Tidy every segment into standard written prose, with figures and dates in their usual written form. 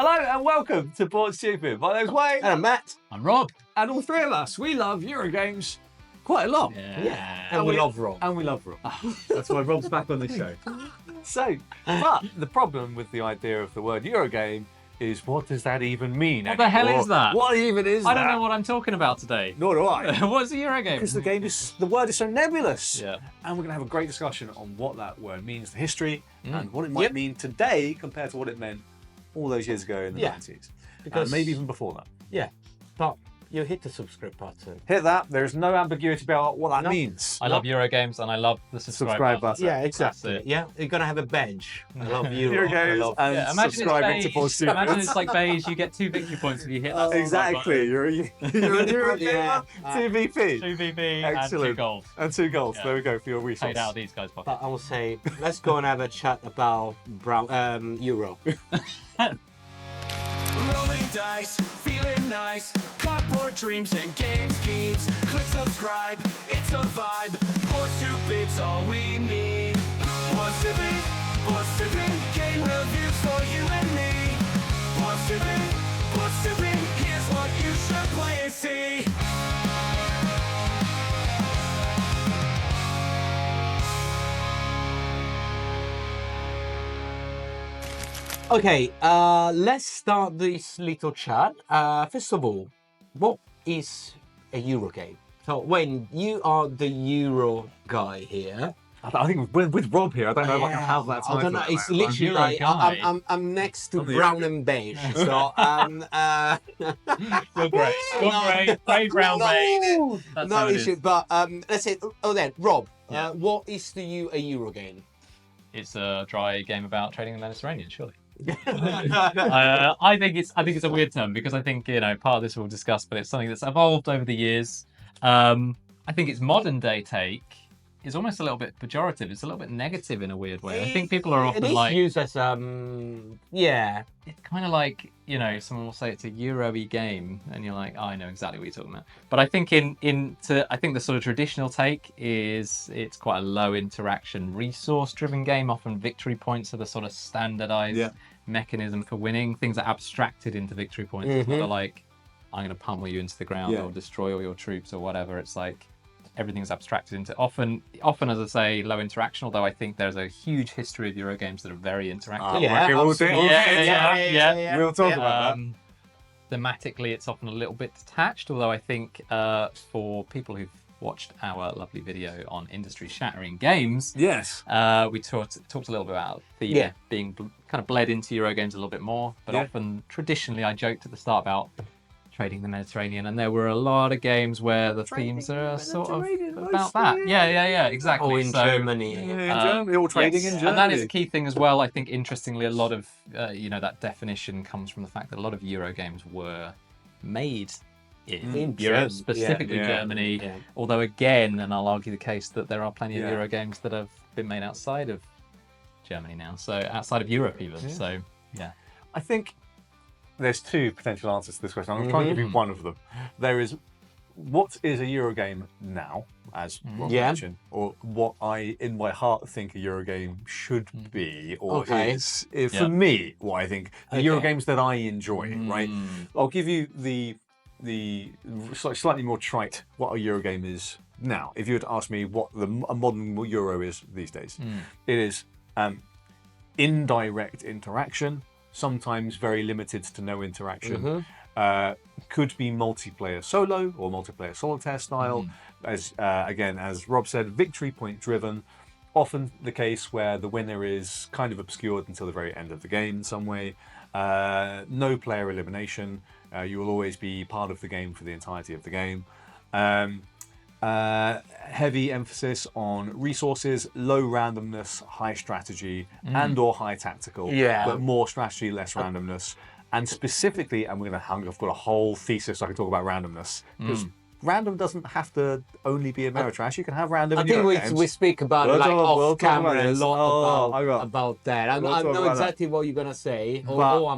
Hello and welcome to Board Stupid. My name's Wayne. And I'm Matt. I'm Rob. And all three of us, we love Eurogames quite a lot. Yeah. And we love Rob. And we love Rob. That's why Rob's back on this show. So, but the problem with the idea of the word Eurogame is, what does that even mean? What the hell is that? What even is that? I don't know what I'm talking about today. Nor do I. What's a Eurogame? Because the word is so nebulous. Yeah. And we're going to have a great discussion on what that word means, the history, and what it might mean today compared to what it meant all those years ago in the 90s. Because maybe even before that. Yeah, but you hit the subscribe button. Hit that. There's no ambiguity about what that means. I love Eurogames and I love the subscribe button. Yeah, exactly. That's it. Yeah, you're going to have a bench. I love Euro. Eurogames and Imagine subscribing it's to Board beige. Stupid. Imagine it's like beige. You get 2 victory points if you hit that. Exactly. You're a Eurogamer. Yeah. 2 VP. 2 VP Excellent. and 2 gold. And 2 goals. Yeah. There we go for your resource. Paid out of these guys' pockets. But I will say, let's go and have a chat about Euro. Rolling dice, feeling nice. Cardboard dreams and game schemes. Click subscribe, it's a vibe. Board Stupid's all we need. Board Stupid, game reviews for you and me. Board Stupid, here's what you should play and see. Okay, let's start this little chat. First of all, what is a Eurogame? So, Wayne, you are the Euro guy here. I think with Rob here, I don't know if I can have that title. I don't know. It's Right? literally Euro like guy. I'm next to Oh, the brown Euro- and beige. So You're great. You're great. Brave brown beige. That's no how it issue. is. But let's say. Oh, then Rob, Yeah. what is to you a Eurogame? It's a dry game about trading in the Mediterranean, surely. I think it's a weird term because I think part of this we'll discuss, but it's something that's evolved over the years. I think its modern day take is almost a little bit pejorative. It's a little bit negative in a weird way. I think people are often it is like used as yeah. it's kind of like someone will say it's a Euro-y game, and you're like, oh, I know exactly what you're talking about. But I think I think the sort of traditional take is it's quite a low interaction, resource-driven game. Often victory points are the sort of standardized mechanism for winning. Things are abstracted into victory points. It's not like I'm going to pummel you into the ground or destroy all your troops or whatever. It's like everything's abstracted into often, as I say, low interaction. Although I think there's a huge history of Euro games that are very interactive. We'll talk about that. Thematically, it's often a little bit detached. Although I think for people who've watched our lovely video on industry-shattering games, Yes. we talked a little bit about theme being kind of bled into Euro games a little bit more. But often, traditionally, I joked at the start about trading the Mediterranean, and there were a lot of games where the themes are sort of about that. Yeah, exactly. Oh, in Germany. Germany, all trading in Germany. And that is a key thing as well. I think, interestingly, a lot of that definition comes from the fact that a lot of Euro games were made in Europe, specifically Germany. Yeah. Although, again, and I'll argue the case that there are plenty of Euro games that have been made outside of Germany now, so outside of Europe even. So, yeah. I think there's 2 potential answers to this question. I'm going to try and give you one of them. There is, what is a Eurogame now, as Rob mentioned, or what I, in my heart, think a Eurogame should be, or is, for me, what I think, the Eurogames that I enjoy, right? I'll give you the slightly more trite what a Eurogame is now. If you were to ask me what a modern Euro is these days, it is indirect interaction, sometimes very limited to no interaction. Could be multiplayer solo or multiplayer solitaire style. As Rob said, victory point driven. Often the case where the winner is kind of obscured until the very end of the game in some way. No player elimination. You will always be part of the game for the entirety of the game. Heavy emphasis on resources, low randomness, high strategy, and or high tactical. But more strategy, less randomness. And specifically, I've got a whole thesis I can talk about randomness, because random doesn't have to only be Ameritrash. You can have random. I think we speak about it off camera a lot about that. I know exactly what you're gonna say, or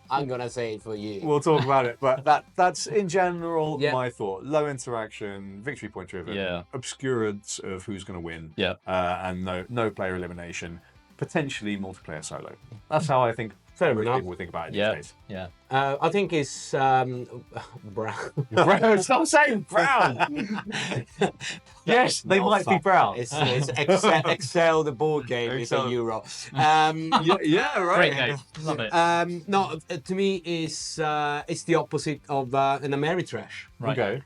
I'm gonna say it for you. We'll talk about it, but that's in general my thought. Low interaction, victory point driven, obscurance of who's going to win, and no player elimination, potentially multiplayer solo. That's how I think Fair most enough. people would think about it these Yeah, days. yeah. I think it's brown. Brown, stop saying brown. Yes, they might be brown. It's Excel, the board game, is a Excel. Euro. Yeah, right. Great name. Love it. No, to me, it's the opposite of an Ameritrash. Right. Okay.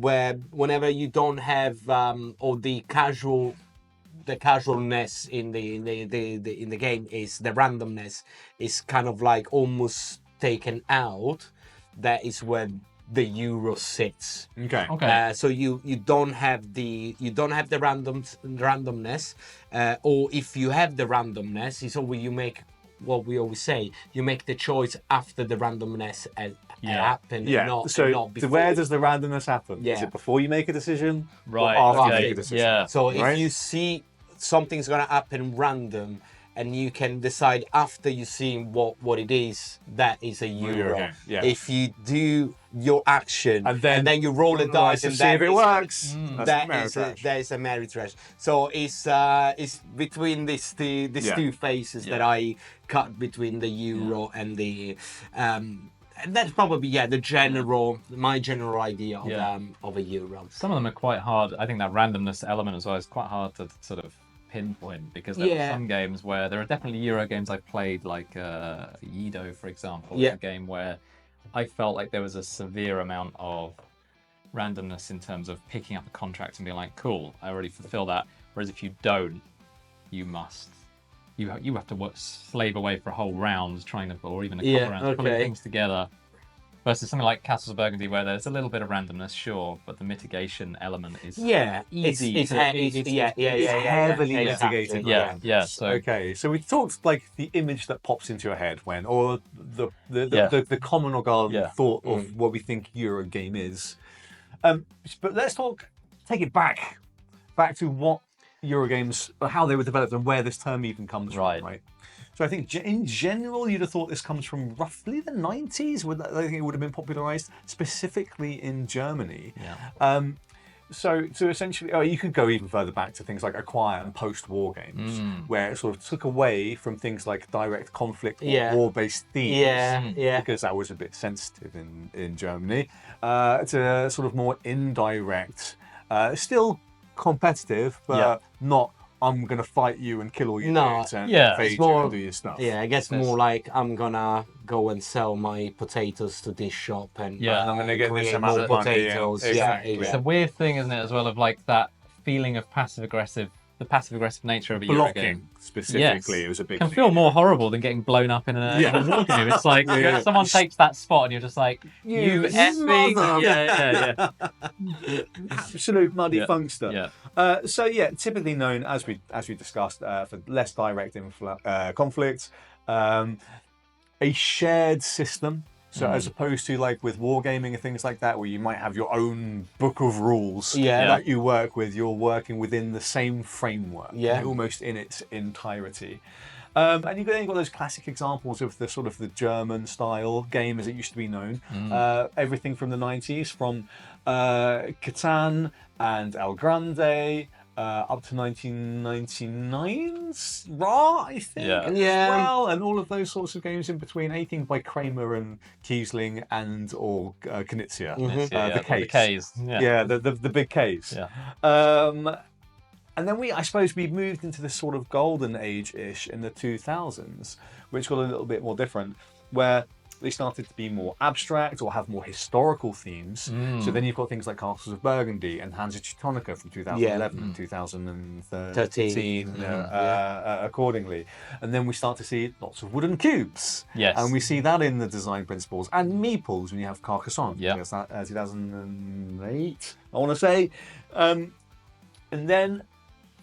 Where whenever you don't have or the casualness in the game is the randomness is kind of like almost taken out. That is where the Euro sits. Okay. Okay. So you don't have the randomness, or if you have the randomness, it's always you make what we always say. You make the choice after the randomness happened. Yeah. Not before. Where does the randomness happen? Is Yeah. it before you make a decision? Right. Or after you okay. make a decision? Yeah. So if Right. you see something's gonna happen random, and you can decide after you see what it is, that is a Euro. Okay, yeah. If you do your action And then you roll a dice to and see if it works. that That's is a Ameritrash. So it's between these two phases that I cut between the Euro and the and that's probably my general idea of a Euro. Some of them are quite hard. I think that randomness element as well is quite hard to sort of pinpoint, because there are some games where there are definitely Euro games I've played, like Yido, for example. Yeah. A game where I felt like there was a severe amount of randomness in terms of picking up a contract and being like, cool, I already fulfill that. Whereas if you don't, you have to slave away for a whole round trying to, or even a couple rounds, pulling things together. Versus something like Castles of Burgundy, where there's a little bit of randomness, sure, but the mitigation element is easy. It's heavily mitigated. Yeah. So Okay, so we talked like the image that pops into your head when, or the common or garden thought of what we think Eurogame is. But let's take it back to what Eurogames, how they were developed and where this term even comes from, right? So I think in general, you'd have thought this comes from roughly the 90s. I think it would have been popularized specifically in Germany. Yeah. So essentially, you could go even further back to things like Acquire and post-war games, where it sort of took away from things like direct conflict or war-based themes, because that was a bit sensitive in Germany, to sort of more indirect, still competitive, but not, I'm going to fight you and kill all your dudes and invade you and do your stuff. Yeah, I guess more like I'm going to go and sell my potatoes to this shop and I'm going to get this create amount more of money. potatoes. Exactly. It's a weird thing, isn't it, as well, of like that feeling of the passive aggressive nature of a Eurogame. Blocking specifically, it was a big Can thing. feel more horrible than getting blown up in a war game. It's like someone takes that spot and you're just like, you effing mother. Absolute muddy funkster. Yeah. So typically known, as we discussed, for less direct conflict, a shared system. So as opposed to like with wargaming and things like that, where you might have your own book of rules that you work with, you're working within the same framework, almost in its entirety. And then you've got those classic examples of the sort of the German style game as it used to be known. Everything from the 90s, from Catan and El Grande, up to 1999's Ra, I think, as well, and all of those sorts of games in between. Anything by Kramer and Kiesling and or Knizia, the Ks. The big Ks. And then I suppose we moved into this sort of golden age-ish in the 2000s, which got a little bit more different, where they started to be more abstract or have more historical themes. So then you've got things like Castles of Burgundy and Hansa Teutonica from 2011 and 2013, accordingly. And then we start to see lots of wooden cubes. Yes. And we see that in the design principles. And meeples when you have Carcassonne. Yeah. That's 2008, I want to say. And then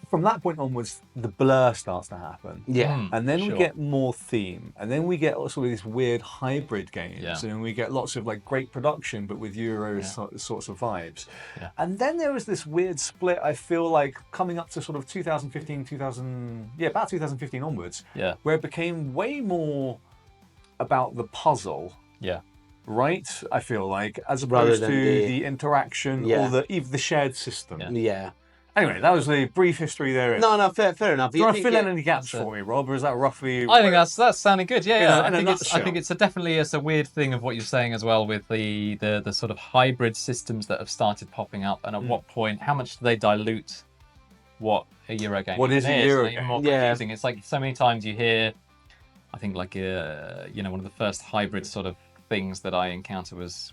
from that point onwards, the blur starts to happen. And then we get more theme. And then we get sort of these weird hybrid games. And we get lots of like great production, but with Euro sorts of vibes. And then there was this weird split, I feel like, coming up to sort of 2015, about 2015 onwards, where it became way more about the puzzle. Right? I feel like, as opposed to the interaction or even the shared system. Anyway, that was the brief history there. No, fair enough. Do you want to fill in any gaps for me, Rob, or is that roughly? I think that's sounding good. Yeah, In a I nutshell. think it's definitely a weird thing of what you're saying as well with the sort of hybrid systems that have started popping up, and at what point, how much do they dilute what a Eurogame What is a Eurogame? Even more confusing. It's like so many times you hear, I think like you know, one of the first hybrid sort of things that I encountered was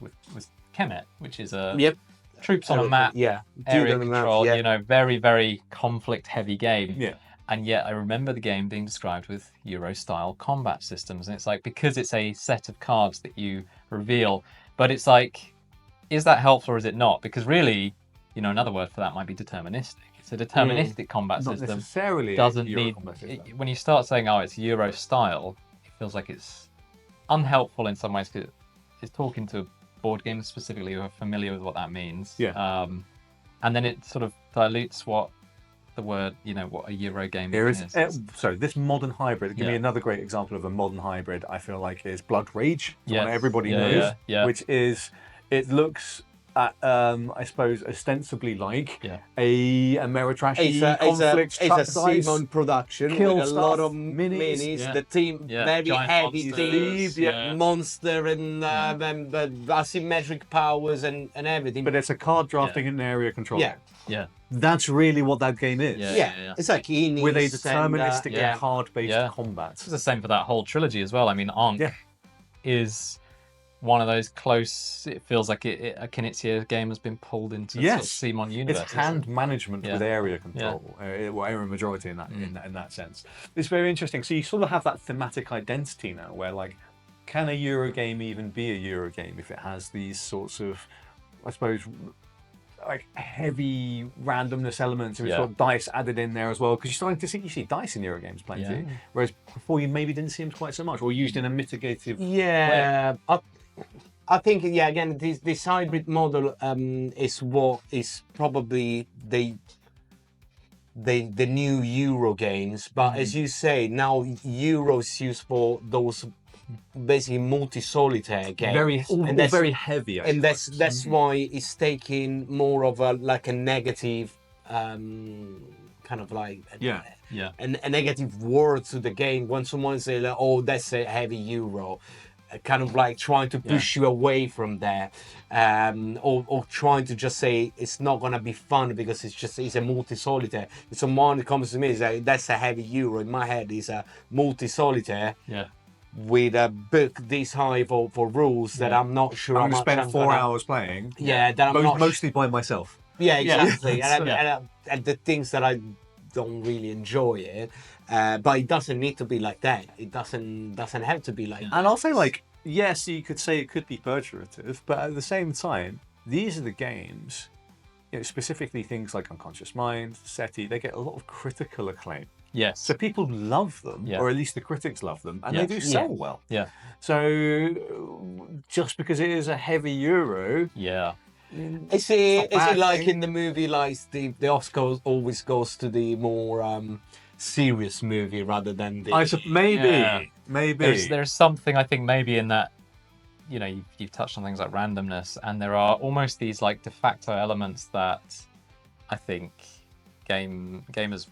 Kemet, which is a troops on a map, area control, you know, very, very conflict-heavy game. Yeah. And yet I remember the game being described with Euro-style combat systems. And it's like, because it's a set of cards that you reveal, but it's like, is that helpful or is it not? Because really, you know, another word for that might be deterministic. It's a deterministic combat Not system. necessarily Doesn't Euro need, combat system. when you start saying, oh, it's Euro-style, it feels like it's unhelpful in some ways because it's talking to board games specifically who are familiar with what that means. Yeah. And then it sort of dilutes what the word, you know, what a Eurogame is. So this modern hybrid, give me another great example of a modern hybrid, I feel like, is Blood Rage, the one everybody knows, which is, it looks at, I suppose, ostensibly like a Ameritrash conflict. It's a Simon production kill with a stuff, lot of minis. minis. The team very Giant heavy monsters, themes, monster and asymmetric powers and everything. But it's a card drafting and area control. Yeah. That's really what that game is. It's like Inis With a deterministic card-based combat. It's the same for that whole trilogy as well. I mean, Ankh is one of those close. It feels like a Knizia game has been pulled into sort of Simon universe. It's hand management with area control, or area majority in that sense. It's very interesting. So you sort of have that thematic identity now, where like, can a Eurogame even be a Eurogame if it has these sorts of, I suppose, like heavy randomness elements, and it's got dice added in there as well, because you're starting to see dice in Eurogames plenty, whereas before you maybe didn't see them quite so much, or used in a mitigative way. I think again this hybrid model is what is probably the new Eurogames, but as you say, now Euro's used for those basically multi-solitaire games, very heavy, and that's why it's taking more of a negative kind of like a negative word to the game when someone says like, oh, that's a heavy Euro, kind of like trying to push you away from there, or trying to just say it's not gonna be fun because it's a multi-solitaire. If someone comes to me and says that's a heavy Euro, in my head is a multi-solitaire with a book this high for rules that I'm not sure I'm going to spend 4 hours playing. That I'm not mostly by myself. Yeah, exactly. And the things that I don't really enjoy it, but it doesn't need to be like that. It doesn't have to be like that. And I'll say, like, yes, you could say it could be pejorative, but at the same time, these are the games, you know, specifically things like Unconscious Mind, SETI, they get a lot of critical acclaim. Yes. So people love them, or at least the critics love them, and they do sell well. Yeah. So just because it is a heavy Euro, Is it like in the movie, like the Oscar always goes to the more serious movie rather than the... Maybe. There's something I think maybe in that, you know, you've touched on things like randomness, and there are almost these like de facto elements that I think gamers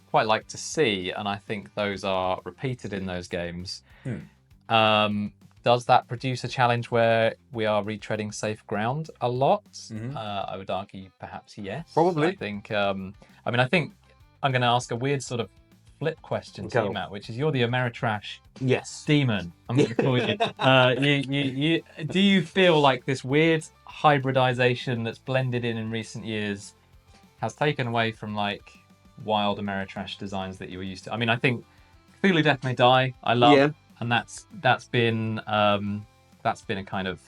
quite like to see, and I think those are repeated in those games. Does that produce a challenge where we are retreading safe ground a lot? I would argue perhaps yes. Probably. I think I think I'm going to ask a weird sort of flip question to you, Matt, which is, you're the Ameritrash demon. I'm going to call you. Do you feel like this weird hybridization that's blended in recent years has taken away from like wild Ameritrash designs that you were used to? I mean, I think Cthulhu Death May Die, I love, and that's been a kind of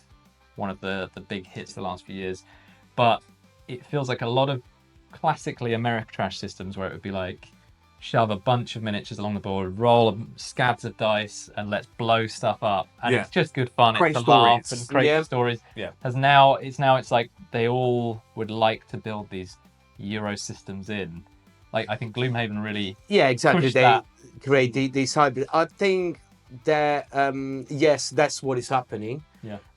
one of the big hits the last few years. But it feels like a lot of classically Ameritrash systems where it would be like, shove a bunch of miniatures along the board, roll scabs of dice, and let's blow stuff up. And it's just good fun. Great it's a stories. laugh and great stories. It's like they all would like to build these Euro systems in. Like, I think Gloomhaven really exactly. They that. create these hybrid. I think that yes, that's what is happening.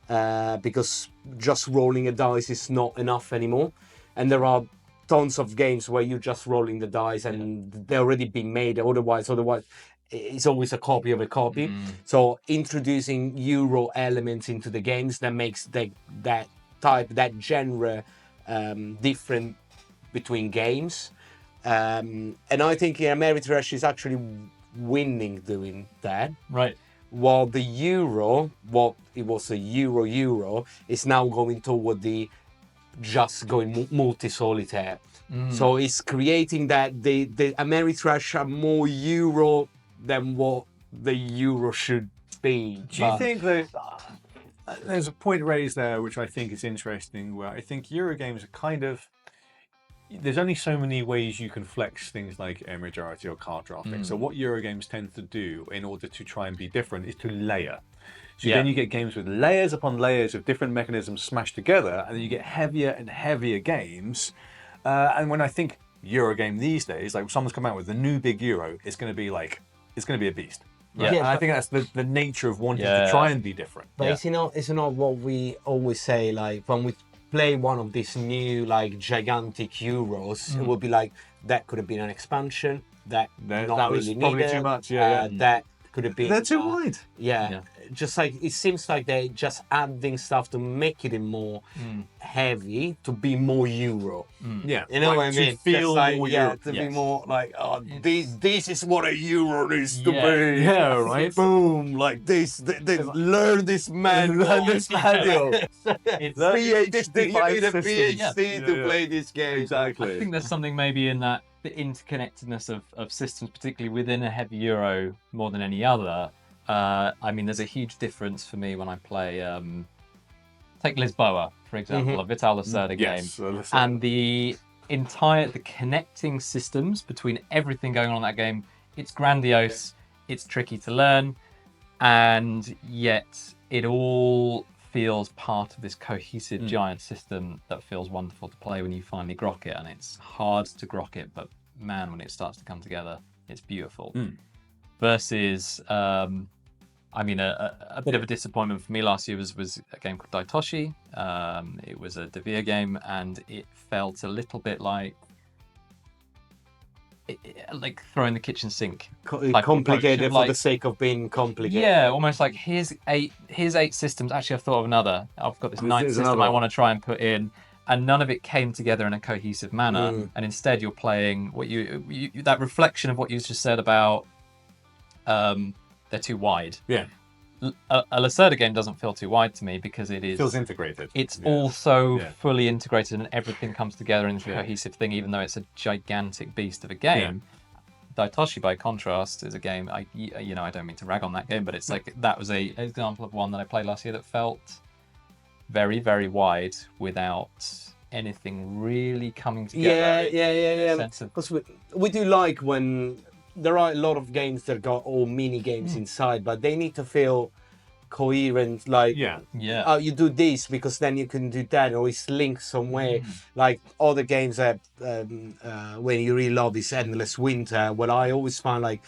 Because just rolling a dice is not enough anymore, and there are tons of games where you're just rolling the dice and they're already been made. Otherwise, it's always a copy of a copy. So introducing Euro elements into the games that makes that genre different between games. And I think Ameritrash is actually winning doing that. Right. While the Euro, what it was a Euro, is now going toward the just going multi-solitaire. So it's creating that the Ameritrash are more Euro than what the Euro should be. Do you think that there's a point raised there which I think is interesting, where I think Eurogames are kind of, there's only so many ways you can flex things like majority or card drafting. So what Eurogames tend to do in order to try and be different is to layer. So then you get games with layers upon layers of different mechanisms smashed together, and then you get heavier and heavier games. And when I think Eurogame these days, like someone's come out with the new big Euro, it's going to be a beast. Right? Yeah. And I think that's the nature of wanting to try and be different. But it's not what we always say, like when we play one of these new like gigantic Euros, it would be like, that could have been an expansion, that That not was really probably needed, too much, yeah. that could have been... They're too wide. Yeah. Just like, it seems like they're just adding stuff to make it more heavy, to be more Euro. Yeah. You know what I mean? Feel Just like, more yeah, Euro. to be more like, oh, this is what a Euro needs to Yeah. be. Yeah, right. Boom, like this. Learn this manual. Learn this manual. It's, PhD, you need a systems. PhD to play this game. Exactly. I think there's something maybe in that the interconnectedness of systems, particularly within a heavy Euro, more than any other. I mean, there's a huge difference for me when I play, take Lisboa, for example, a Vital Lacerda Yes, game. And the connecting systems between everything going on in that game, it's grandiose, it's tricky to learn, and yet it all feels part of this cohesive giant system that feels wonderful to play when you finally grok it. And it's hard to grok it, but man, when it starts to come together, it's beautiful. Versus, I mean, a bit of a disappointment for me last year was a game called Daitoshi. It was a Devere game, and it felt a little bit like throwing the kitchen sink. Complicated Like, for the sake of being complicated. yeah, almost like here's eight systems. Actually, I've thought of another. I've got this ninth There's system another I one. want to try and put in, and none of it came together in a cohesive manner. And instead, you're playing what you that reflection of what you just said about they're too wide. Yeah. A Lacerda game doesn't feel too wide to me because it is. Feels integrated. It's also Yeah. fully integrated and everything comes together in this cohesive thing, even though it's a gigantic beast of a game. Daitoshi, by contrast, is a game, I don't mean to rag on that game, but it's like, that was an example of one that I played last year that felt very, very wide without anything really coming together. Yeah. Sense of, Because we do like when there are a lot of games that got all mini games inside, but they need to feel coherent. Like, Yeah. yeah. you do this because then you can do that, or it's linked somewhere. Like other games that when you really love this Endless Winter, well, I always find like,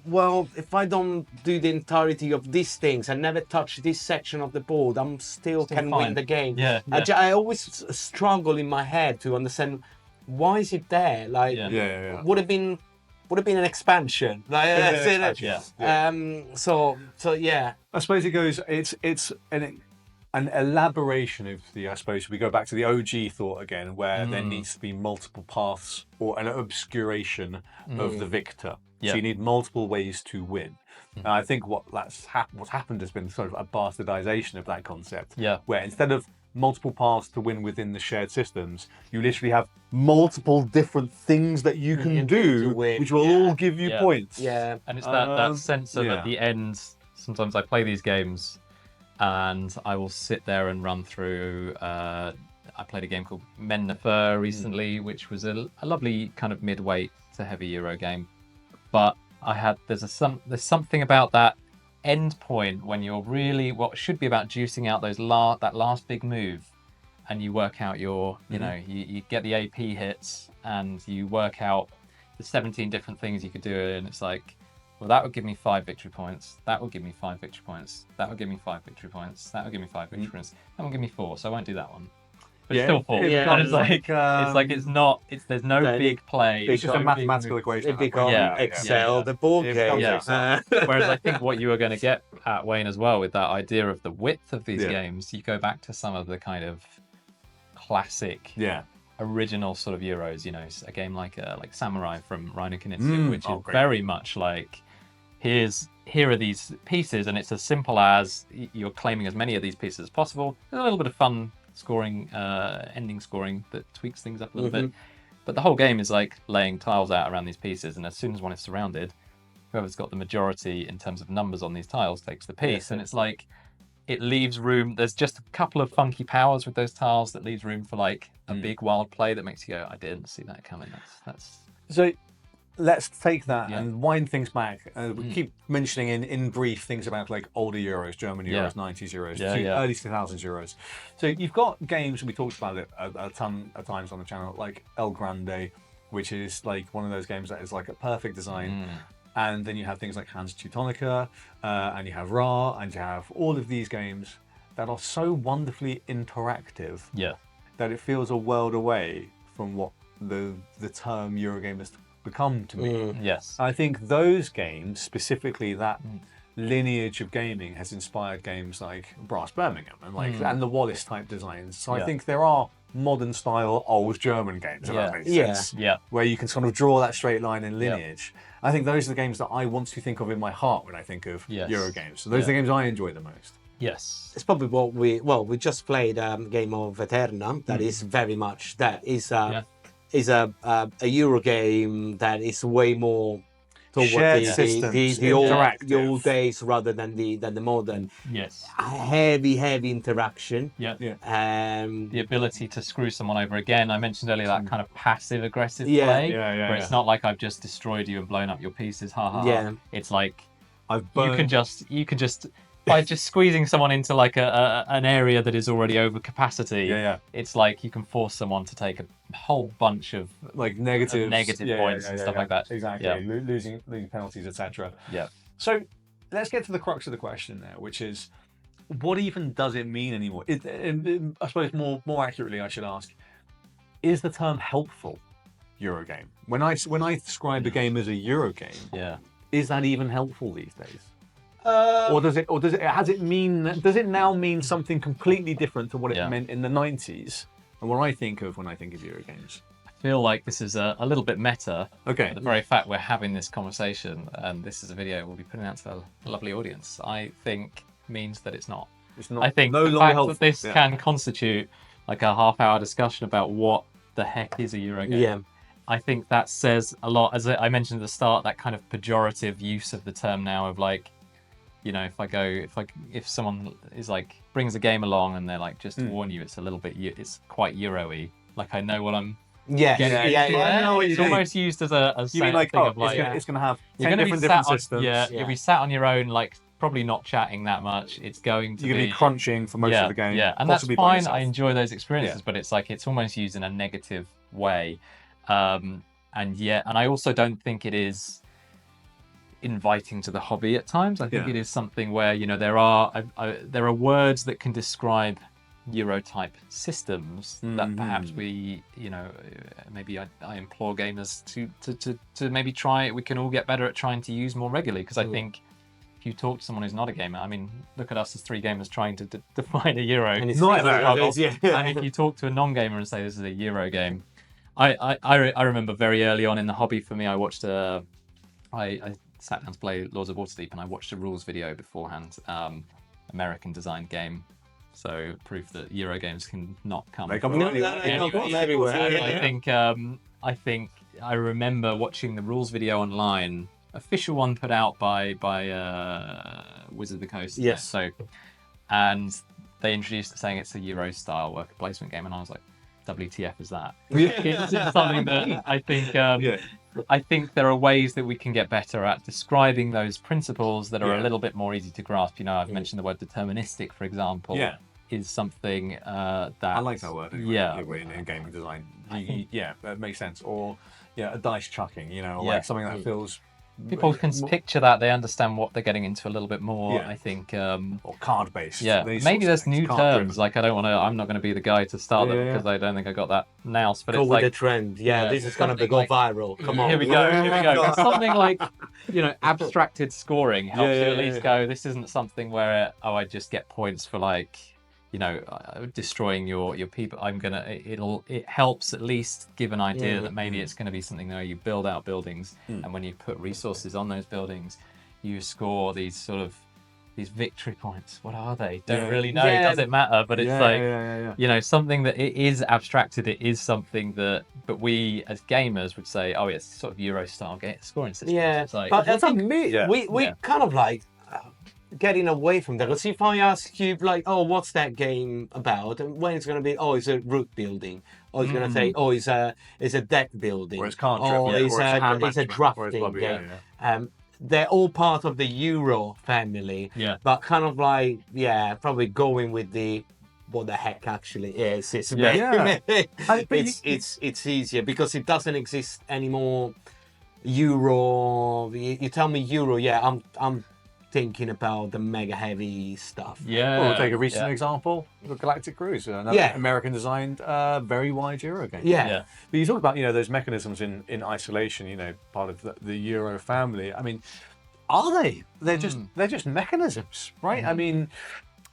well, if I don't do the entirety of these things and never touch this section of the board, I'm still can win fine. the game. Yeah, I always struggle in my head to understand, why is it there? Like, Yeah. would have been an expansion. Like, that's it. Yeah. So yeah. I suppose it goes. It's an elaboration of the. I suppose we go back to the OG thought again, where there needs to be multiple paths or an obscuration of the victor. Yeah. So you need multiple ways to win. And I think what's happened has been sort of a bastardization of that concept. Yeah. Where instead of multiple paths to win within the shared systems, you literally have multiple different things that you can do, to win. which will all give you points. Yeah. And it's that sense of yeah. at the end, sometimes I play these games and I will sit there and run through. I played a game called Men Nefer recently, which was a lovely kind of mid-weight to heavy Euro game. But there's something about that end point when you're really what should be about juicing out that last big move, and you work out your, you get the AP hits and you work out the 17 different things you could do, and it's like, well, that would give me 5 victory points. That would give me 5 victory points. That would give me 5 victory points. That would give me 5 victory points. That would give me 4, so I won't do that one. but Yeah, still 4. it And it's becomes like it's not. There's no Then big play. it's just a Big- mathematical equation. It becomes Yeah, Excel, yeah. the board It game. becomes Whereas I think what you were going to get at, Wayne, as well, with that idea of the width of these Yeah. games, you go back to some of the kind of classic, Yeah. original sort of Euros. You know, a game like Samurai from Reiner Knizia, which is great. very much like here are these pieces, and it's as simple as you're claiming as many of these pieces as possible. There's a little bit of fun scoring, ending scoring that tweaks things up a little bit. But the whole game is like laying tiles out around these pieces, and as soon as one is surrounded, whoever's got the majority in terms of numbers on these tiles takes the piece. And it's like, it leaves room. There's just a couple of funky powers with those tiles that leaves room for like a big wild play that makes you go, I didn't see that coming. That's So let's take that Yeah. and wind things back. We keep mentioning in brief things about like older Euros, German Euros, 90s Euros, early 2000s Euros. So you've got games, and we talked about it a ton of times on the channel, like El Grande, which is like one of those games that is like a perfect design. And then you have things like Hans Teutonica, and you have Ra, and you have all of these games that are so wonderfully interactive that it feels a world away from what the term Eurogame has become to me. Yes. I think those games, specifically that lineage of gaming, has inspired games like Brass Birmingham and and the Wallace type designs. So I think there are modern style old German games, if that makes sense. Yeah. Where you can sort of draw that straight line in lineage. I think those are the games that I want to think of in my heart when I think of Eurogames. So those are the games I enjoy the most. Yes. It's probably what we just played a game of Eterna that is very much that is a Euro game that is way more towards Shared the systems, the old interactive. days rather than the modern. Yes. Heavy interaction. Yeah. The ability to screw someone over again. I mentioned earlier that kind of passive aggressive Yeah. play, Yeah, where it's not like I've just destroyed you and blown up your pieces. Ha ha. Yeah. It's like I've you can just by just squeezing someone into like an area that is already over capacity. It's like you can force someone to take a whole bunch of like negative points and stuff like that. Exactly. Yeah. Losing penalties, etc. Yeah. So let's get to the crux of the question there, which is, what even does it mean anymore? I suppose more accurately, I should ask, is the term helpful Eurogame? When I describe a game as a Eurogame, is that even helpful these days? Or does it now mean something completely different to what it meant in the 90s and what I think of when I think of Eurogames? I feel like this is a little bit meta. Okay. The very fact we're having this conversation and this is a video we'll be putting out to a lovely audience, I think means that it's not. It's not. I think no the longer fact helpful. that this can constitute like a half-hour discussion about what the heck is a Eurogame. Yeah. I think that says a lot. As I mentioned at the start, that kind of pejorative use of the term now of like, you know, if someone is like brings a game along and they're like, just to warn you, it's a little bit, it's quite Euro-y. Like I know what I'm. I know what you It's mean. almost used as a You mean like, thing of like, it's going to have you're 10 gonna be different sat on- systems. You'll be sat on your own, like probably not chatting that much. It's going to You're going to be crunching for most of the game. Yeah, and that's possibly by fine. yourself. I enjoy those experiences, but it's like it's almost used in a negative way. And I also don't think it is inviting to the hobby at times. I think it is something where, you know, there are words that can describe Euro type systems that perhaps we, you know, maybe I implore gamers to maybe try. We can all get better at trying to use more regularly, because I think if you talk to someone who's not a gamer, I mean, look at us as three gamers trying to define a Euro. And it's Not And if you talk to a non-gamer and say this is a Euro game, I remember very early on in the hobby for me, I watched I sat down to play Lords of Waterdeep and I watched a rules video beforehand, American designed game. So proof that Euro games can not come. They come No, from they come from anywhere. everywhere. I think I remember watching the rules video online, official one put out by Wizard of the Coast. Yes. So, and they introduced it saying it's a Euro style worker placement game, and I was like, WTF is that? It's something that I think. I think there are ways that we can get better at describing those principles that are a little bit more easy to grasp. You know, I've mentioned the word deterministic, for example, is something that... I like that word. Yeah. In gaming design. Yeah, that makes sense. Or, a dice chucking, you know, like something that feels People can picture that, they understand what they're getting into a little bit more. Yeah. I think. Or card based. Yeah, maybe there's new terms. Like I'm not going to be the guy to start them because I don't think I got that nous. But Go it's with like the trend. Yeah, this is gonna go viral. Come on. Here we go. Here we go. Something like abstracted scoring helps you at least go. This isn't something where I just get points for like destroying your people. It helps at least give an idea that maybe it's going to be something where you build out buildings, and when you put resources on those buildings, you score these victory points. What are they? Don't really know. It doesn't matter, but it's something that it is abstracted. It is something that, but we as gamers would say, oh, it's sort of Euro style scoring system. Yeah, it's like, but I think we kind of like getting away from that. Because if I ask you like, oh, what's that game about? And when it's going to be, oh, it's a route building. Or it's going to say, oh, it's a deck building. Or it's card or trip. it's a drafting game. They're all part of the Euro family. Yeah. But kind of like, probably going with the what the heck actually is. It's it's easier because it doesn't exist anymore. Euro. You tell me Euro. Yeah, I'm thinking about the mega heavy stuff. Yeah. Well, we'll take a recent example, the Galactic Cruise, another American designed, very wide Euro game. Yeah. But you talk about, those mechanisms in isolation, part of the Euro family. I mean, are they? They're just mechanisms, right? I mean,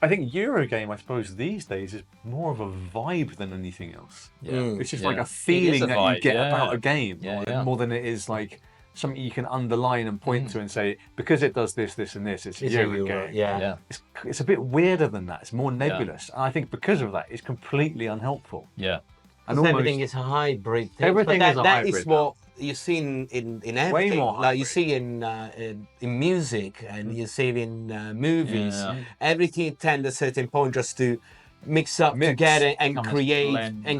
I think Eurogame, I suppose, these days is more of a vibe than anything else. Yeah. It's just like a feeling that you get about a game more than it is like something you can underline and point to and say, because it does this, this, and this, it's a Eurogame. Yeah. It's a bit weirder than that. It's more nebulous. And I think because of that, it's completely unhelpful. Yeah. And everything is a hybrid thing. Everything is a hybrid. That is what you see in everything. Way more hybrid. Like you see in music and you see in movies. Yeah. Everything tends at a certain point just to mix up together and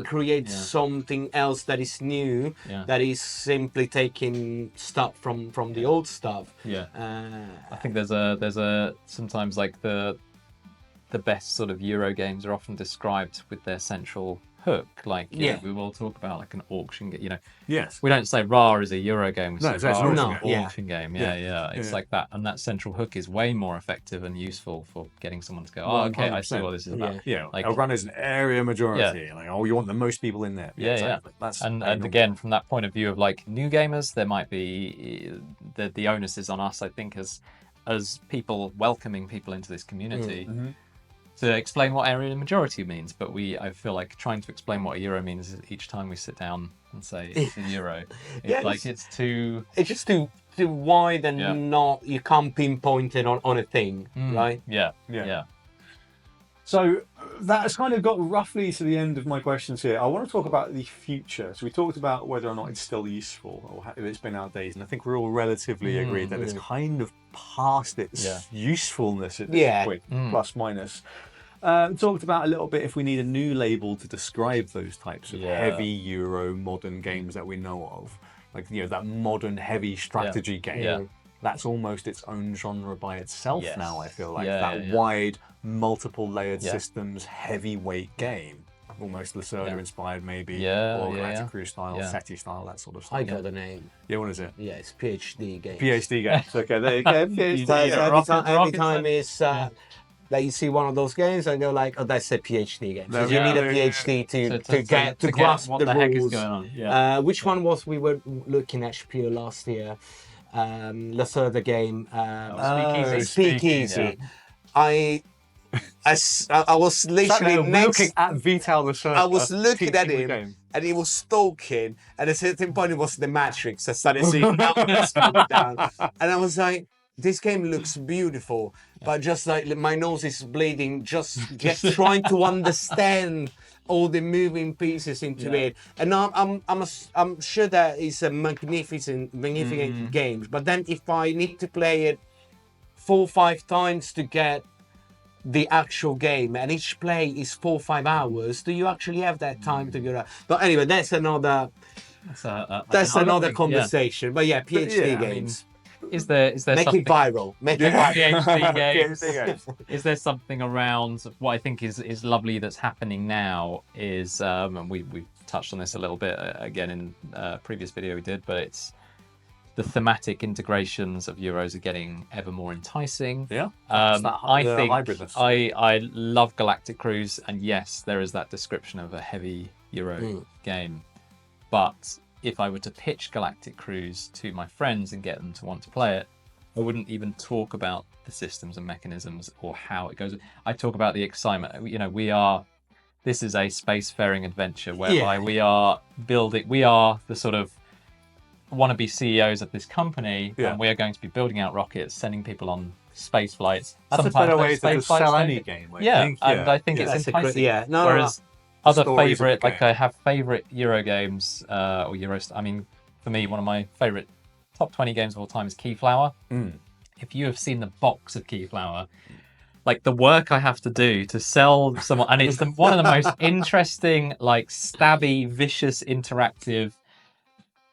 create something else that is new, that is simply taking stuff from the old stuff. I think there's a sometimes like the best sort of Euro games are often described with their central hook. Like we will talk about like an auction game. Yes. We don't say RA is a Euro game. We say it's an auction game. It's like that, and that central hook is way more effective and useful for getting someone to go, oh, okay, I see what this is about. Like a run is an area majority. Like, you want the most people in there. Exactly. That's and again, from that point of view of like new gamers, there might be the onus is on us, I think, as people welcoming people into this community. To explain what area majority means, but I feel like trying to explain what a Euro means each time we sit down and say it's a Euro. It's just too wide and not, you can't pinpoint it on a thing, right? Yeah. So that's kind of got roughly to the end of my questions here. I want to talk about the future. So we talked about whether or not it's still useful or if it's been outdated, and I think we're all relatively agreed that it's kind of past its usefulness at this point, plus minus. Talked about a little bit if we need a new label to describe those types of heavy Euro modern games that we know of, like that modern heavy strategy game. That's almost its own genre by itself now. I feel like that wide, multiple layered systems, heavyweight game, almost Lisboa inspired maybe, or Galactic Cruise style, SETI style, that sort of stuff. I got the name. Yeah, what is it? Yeah, it's PhD games. PhD games. Okay, there you go. Every time it's that you see one of those games and you're like, oh, that's a PhD game. So you need a PhD to grasp what the heck is rules. going on. Which one was we were looking at Spiel last year? The game. Speakeasy. I was literally looking at Vital Lacerda. I was looking at him and he was stalking, and at a certain point it was the Matrix. I started seeing mountains come down, and I was like, this game looks beautiful, but just like my nose is bleeding, just trying to understand all the moving pieces into it. And I'm sure that it's a magnificent game. But then if I need to play it 4 or 5 times to get the actual game, and each play is 4 or 5 hours, do you actually have that time to get out? But anyway, that's another conversation. But yeah, PhD games. Is there Make something it viral? Make it viral. PhD games. Is there something around what I think is lovely that's happening now? Is and we touched on this a little bit again in a previous video we did, but it's the thematic integrations of Euros are getting ever more enticing. Yeah. I think hybridness. I love Galactic Cruise, and yes, there is that description of a heavy Euro game. But if I were to pitch Galactic Cruise to my friends and get them to want to play it, I wouldn't even talk about the systems and mechanisms or how it goes. I talk about the excitement. You know, this is a spacefaring adventure whereby we are the sort of wannabe CEOs of this company, and we are going to be building out rockets, sending people on space flights. That's a better way to sell any game. I think it's enticing. Whereas other favorite, like I have favorite Eurogames or Euros. I mean, for me, one of my favorite top 20 games of all time is Keyflower. If you have seen the box of Keyflower, like the work I have to do to sell someone, and it's one of the most interesting, like stabby, vicious, interactive,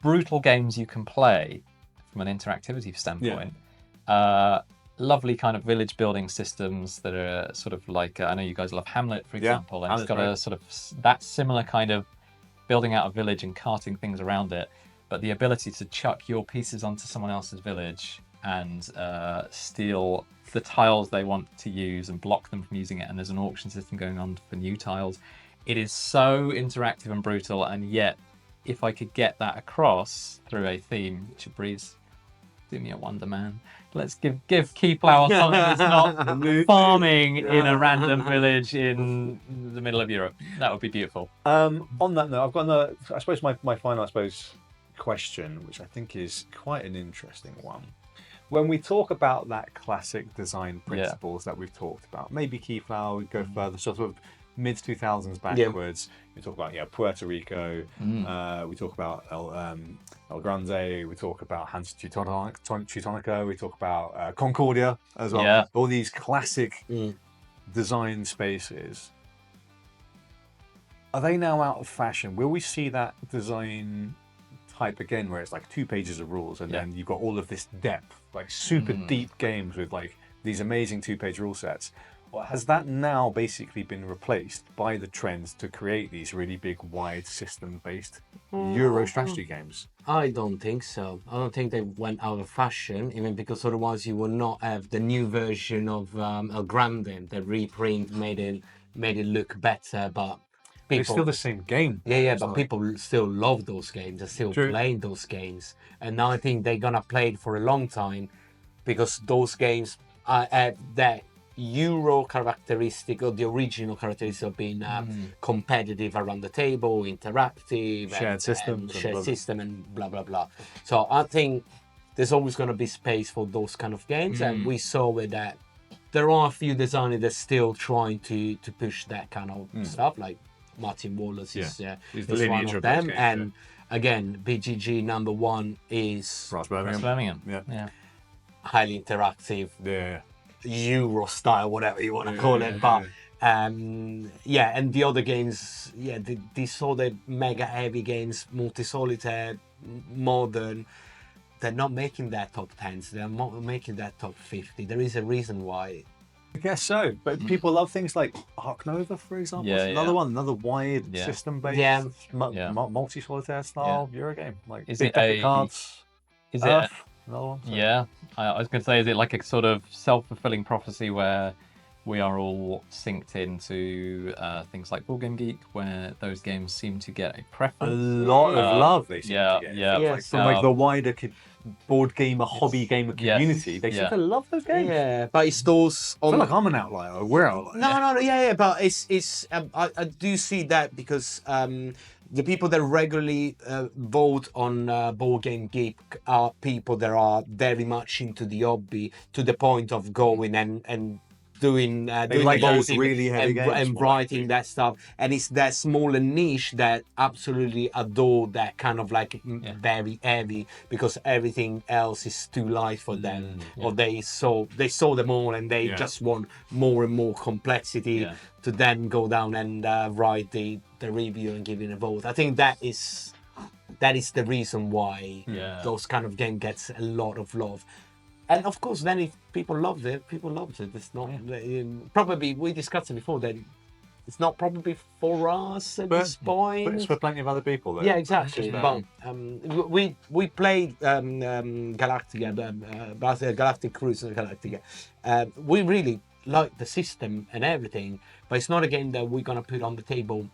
brutal games you can play from an interactivity standpoint. Lovely kind of village building systems that are sort of like, I know you guys love Hamlet, for example, and it's got a sort of that similar kind of building out a village and carting things around it, but the ability to chuck your pieces onto someone else's village and steal the tiles they want to use and block them from using it, and there's an auction system going on for new tiles. It is so interactive and brutal, and yet if I could get that across through a theme, which breeze, do me a wonder, man. Let's give Keyflower something that's not farming in a random village in the middle of Europe. That would be beautiful. On that note, I've got another, I suppose my final, question, which I think is quite an interesting one. When we talk about that classic design principles that we've talked about, maybe Keyflower, we go further, sort of mid-2000s backwards. We talk about Puerto Rico, we talk about El Grande, we talk about Hans Teutonica, we talk about Concordia as well. All these classic design spaces. Are they now out of fashion? Will we see that design type again, where it's like 2 pages of rules and then you've got all of this depth, like super deep games with like these amazing 2-page rule sets? Or has that now basically been replaced by the trends to create these really big, wide, system-based Euro strategy games? I don't think so. I don't think they went out of fashion, even because otherwise you will not have the new version of El Grande. The reprint made it look better, but people, it's still the same game. But people still love those games. They're still playing those games, and now I think they're gonna play it for a long time, because those games have that Euro characteristic, or the original characteristic of being competitive around the table, interactive, shared system, and blah blah blah. So I think there's always going to be space for those kind of games, and we saw with that there are a few designers that still trying to push that kind of stuff. Like Martin Wallace is one of them, and again, BGG number 1 is Brass Birmingham. Yeah. Highly interactive. Euro style, whatever you want to call it, but and the other games, these sort of mega heavy games, multi-solitaire, modern, they're not making that top 10s, they're not making that top 50. There is a reason why. I guess so, but people love things like Arc Nova, for example. Another wide system-based multi-solitaire style Eurogame, like is big deck of cards. Is Earth, it another one? I was going to say, is it like a sort of self-fulfilling prophecy where we are all synced into things like Board Game Geek, where those games seem to get a preference? A lot of love they seem to get. Like, from like the wider board gamer, hobby gamer community, they seem to love those games. Yeah, but it's those. I feel like I'm an outlier. Or we're outliers. No, but it's. I do see that because the people that regularly vote on Board Game Geek are people that are very much into the hobby, to the point of going and doing like those really heavy games, and writing that stuff. And it's that smaller niche that absolutely adore that kind of like very heavy, because everything else is too light for them, or they saw them all and they just want more and more complexity to then go down and write the review and give it a vote. I think that is the reason why those kind of game gets a lot of love. And of course, then if people loved it, people loved it. It's not probably, we discussed it before, that it's not probably for us at this point. But it's for plenty of other people, though. Yeah, exactly. But we played Galactica, Galactic Cruise and Galactica. We really like the system and everything, but it's not a game that we're gonna put on the table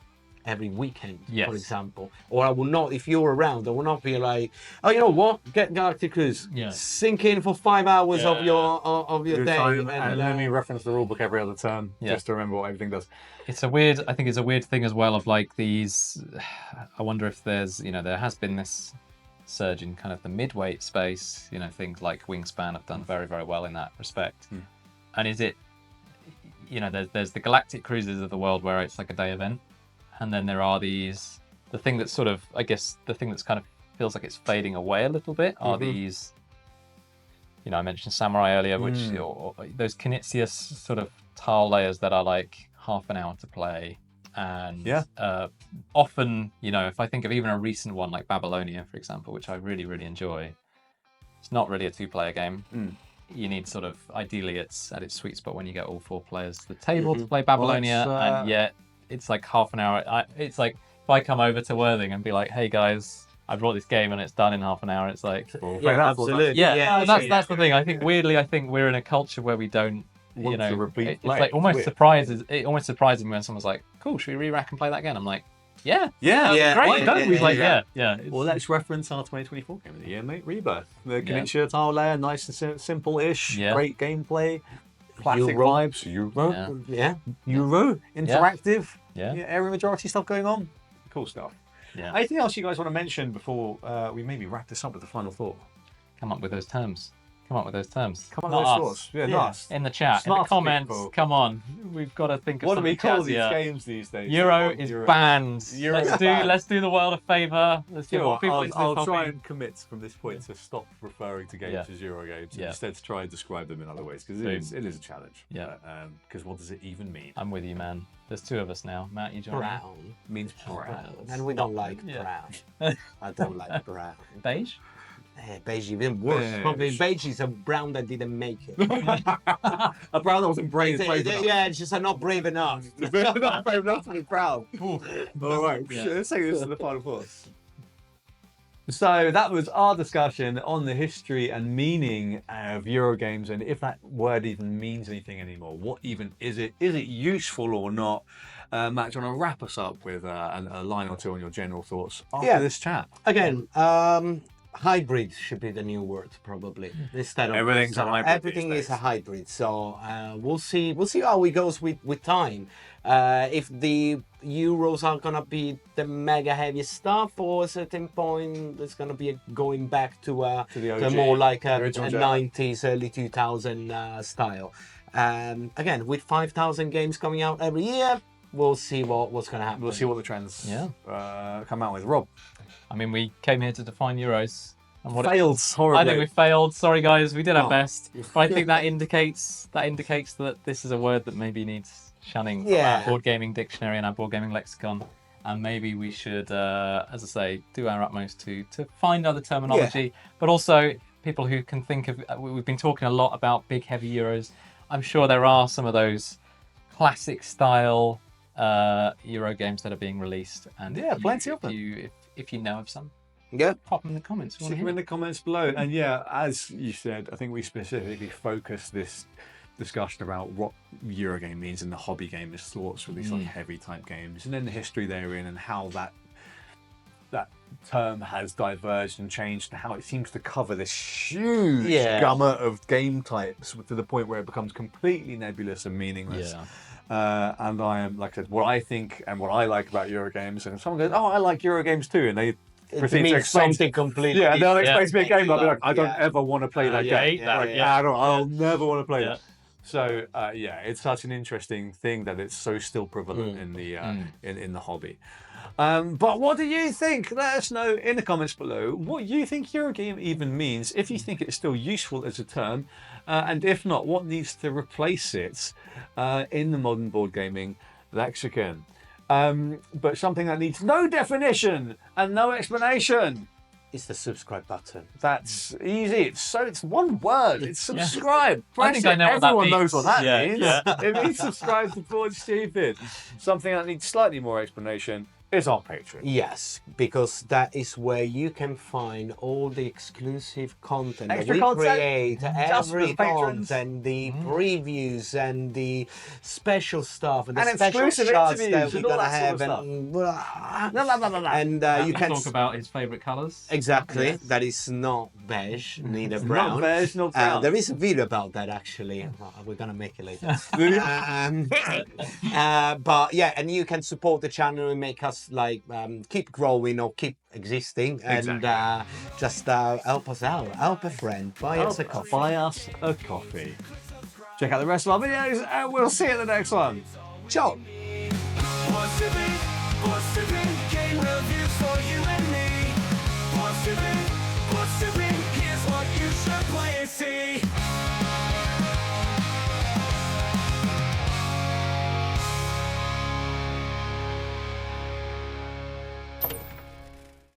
every weekend, for example. Or I will not, if you're around, I will not be like, oh, you know what? Get Galactic Cruise. Sink in for 5 hours of your day, and let me reference the rulebook every other turn just to remember what everything does. It's a weird. I think it's a weird thing as well of like these. I wonder if there's, there has been this surge in kind of the mid-weight space. Things like Wingspan have done very, very well in that respect. And is it, there's the Galactic Cruises of the world where it's like a day event. And then there are the thing that's sort of, I guess, the thing that's kind of feels like it's fading away a little bit are these, I mentioned Samurai earlier, which, or those Knizia sort of tile layers that are like half an hour to play. And often, if I think of even a recent one like Babylonia, for example, which I really, really enjoy, it's not really a 2-player game. You need sort of, ideally it's at its sweet spot when you get all 4 players to the table to play Babylonia, and yet it's like half an hour. It's like if I come over to Worthing and be like, "Hey guys, I brought this game and it's done in half an hour." It's like, absolutely. That's the thing. I think weirdly, we're in a culture where we don't, to repeat it's play. like almost surprises. It almost surprises me when someone's like, "Cool, should we re-rack and play that again?" I'm like, "Yeah, great." Well, let's reference our 2024 game of the year, mate. Rebirth. The Knizia tile layer, nice and simple-ish, great gameplay. Classic vibes, Euro, interactive, area majority stuff going on, cool stuff. Anything else you guys want to mention before we maybe wrap this up with the final thought? Come up with those terms. Come up with those Not thoughts. Not us. In the chat, in the comments. People. Come on, we've got to think of what do we call these jazzier. games these days? Euro is banned. Let's do the world a favour. Let's do what people I'll try and commit from this point to stop referring to games as Eurogames and instead to try and describe them in other ways, because it is a challenge. Because what does it even mean? I'm with you, man. There's 2 of us now. Matt, you join brown means brown, and we don't like brown. I don't like brown. Beige. Beige even worse. Probably beige is a brown that didn't make it. A brown that wasn't brave enough. It's just not brave enough. Not brave enough to be proud. All right, let's take this to the final thoughts. So that was our discussion on the history and meaning of Eurogames, and if that word even means anything anymore. What even is it? Is it useful or not? Matt, do you want to wrap us up with a line or two on your general thoughts after this chat? Again, hybrid should be the new word, probably. Instead of everything's a hybrid. Everything is a hybrid. So we'll see how it goes with time. If the Euros are gonna be the mega heavy stuff, or at a certain point it's gonna be going back to more like a 90s, early 2000 style. Again, with 5,000 games coming out every year, we'll see what's gonna happen. We'll see what the trends come out with. Rob. I mean, we came here to define Euros. And failed horribly. I think we failed. Sorry, guys, we did our best. But I think that indicates that this is a word that maybe needs shunning from our board gaming dictionary and our board gaming lexicon. And maybe we should, as I say, do our utmost to find other terminology. But also, people who can think of. We've been talking a lot about big, heavy Euros. I'm sure there are some of those classic style Euro games that are being released. And plenty of them. If you know of some, pop them in the comments. Stick them in the comments below. And as you said, I think we specifically focused this discussion about what Eurogame means in the hobby gamers' thoughts with these like heavy type games, and then the history therein and how that term has diverged and changed, and how it seems to cover this huge gamut of game types to the point where it becomes completely nebulous and meaningless. And I am, like I said, what I think and what I like about Eurogames, and if someone goes, "Oh, I like Eurogames too," and they proceed to explain something completely. Yeah, they'll explain to me a game. I'll be like, "I don't ever want to play that game. I'll never want to play that." So it's such an interesting thing that it's so still prevalent in the in the hobby. But what do you think? Let us know in the comments below what you think Eurogame even means, if you think it's still useful as a term, and if not, what needs to replace it in the modern board gaming lexicon. But something that needs no definition and no explanation It's the subscribe button. That's easy. It's one word. It's subscribe. I think I know what that Everyone means. knows what that Yeah, means. yeah. It means subscribe to Board Stupid. Something that needs slightly more explanation is our Patreon. Yes, because that is where you can find all the exclusive content Extra that we content create, just for every patrons. content, the previews and the special stuff and the And special exclusive charts interviews that we're and all gonna that sort have of stuff. and You you can talk about his favourite colours. exactly Yes. that is not beige, neither Not brown. beige, not brown. There is a video about that actually. We're gonna make it later. But yeah, and you can support the channel and make us like keep growing or keep existing, and Exactly. just help us out, help a friend, buy us a coffee. Buy us a coffee. Check out the rest of our videos, and we'll see you in the next one. Ciao. What's it be? What's